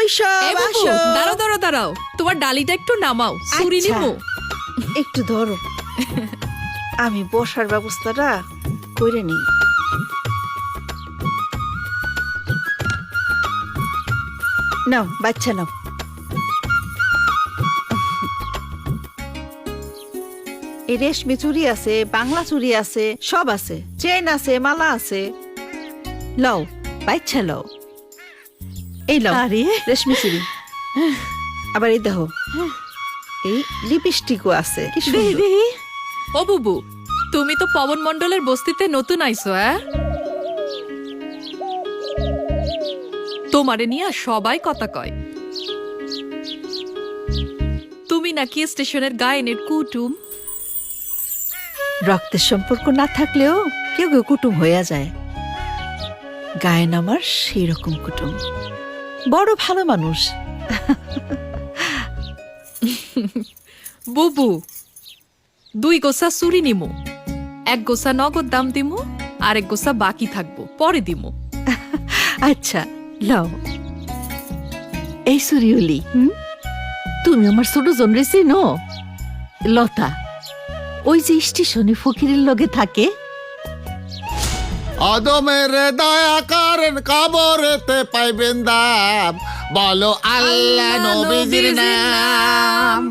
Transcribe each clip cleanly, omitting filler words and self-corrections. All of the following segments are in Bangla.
কই সব আসো। দাঁড়াও দাঁড়াও দাঁড়াও, তোমার ডালিটা একটু নামাও, ছুরি আচ্ছা। নিমু। একটু ধরো, আমি বসার ব্যবস্থাটা করে নিই। নাও বাচ্চা নাও। এই রেশমি চুড়ি আছে, বাংলা চুড়ি আছে, সব আছে, চেন আছে, মালা আছে। লও বাচ্চা লও। এই লও আরে রেশমি চুড়ি। আবার এই দেখো, এই লিপস্টিকও আছে, কি সুন্দর। বেবি ও বুবু, তুমি তো পবন মণ্ডলের বস্তিতে নতুন আইছো, তোমারে নিয়ে সবাই কথা কয় তুমি নাকি স্টেশনের গায়েনের কুটুম। রক্তের সম্পর্ক না থাকলেও কেউ কেউ কুটুম হইয়া যায়। গায়েন আমার সেই রকম কুটুম, বড় ভালো মানুষ। বুবু, 2 গোছা চুরি নিমু, 1 গোছা নগদ দাম দিমু, আর 1 গোছা বাকি থাকবো, পরে দিমু। আচ্ছা লও। এই সুরিউলি, তুমি আমার ছোট জন রে চিনো? লতা, ওই যে স্টেশনে ফকিরের লগে থাকে। অদমের দয়া করেন, কবরেতে পাইবেন দাম, বলো আল্লাহ নবীজির নাম।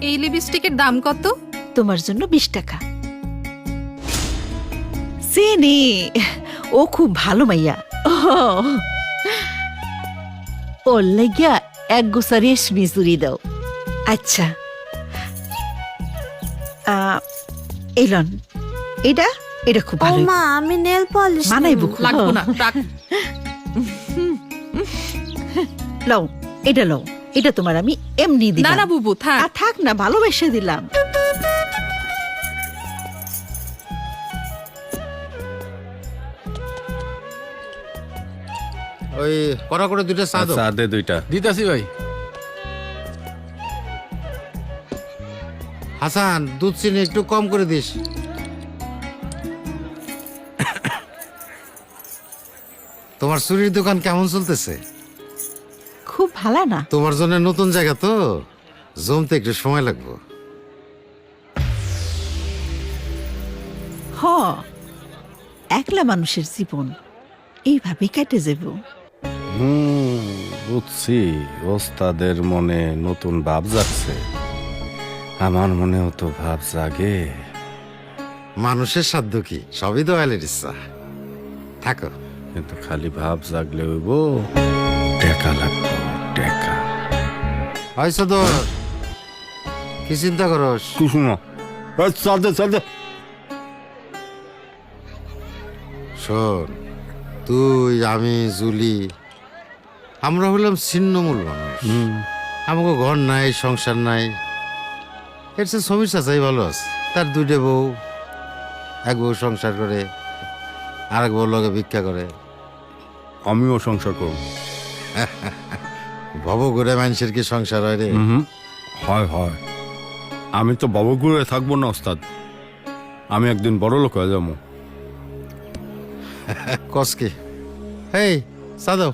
এই লিপস্টিকের দাম কত? তোমার জন্য 20 টাকা। চিনি, ও খুব ভালো মাইয়া। ওর লাগিয়া 1 গোছা রেশমি চুরি দাও। আচ্ছা এলন, এটা এটা খুব ভালো। মা আমি নেল পলিশ মানাইবো খুব। লাগবো না, রাখ। লও এটা লও, এটা তোমার আমি এমনি না দিলাম। না বুবু, থাক। থাক না, ভালোবেসে দিলাম। ওই কড়া করে 2টা চা দাও। চা দে 2টা। দিতাছি ভাই। হাসান, দুধ চিনি একটু কম করে দিস। তোমার চুরির দোকান কেমন চলতেছে? খুব ভালো না? তোমার জন্য নতুন জায়গা তো, জমতে একটু সময় লাগবে। হ, একলা মানুষের জীবন এইভাবে কেটে যাব। বুঝছি, ওস্তাদের মনে নতুন ভাব জাগছে, আমার মনেও তো ভাব জাগে। মানুষের সাধ্য কি, সবই দয়ালের ইচ্ছা। থাকো। কিন্তু খালি ভাব জাগলে হইব, টাকা লাগবে, টাকা। হয়তো তোর কি চিন্তা করস? শোন, তুই, আমি, জুলি, আমরা হলাম ছিন্নমূল মানুষ। আমাকে ঘর নাই, সংসার নাই। এর সে সমীর চাচাই ভালো আছে, তার 2টে বউ, 1 বউ সংসার করে, আর 1 বউ লগে ভিক্ষা করে। আমিও সংসার করব। ভব করে মানুষের কি সংসার হয় রে? হয় হয়, আমি তো বাবুগুড়ে থাকবো না ওস্তাদ, আমি একদিন বড় লোক হয়ে যাবো। কসকে এই চা দাও।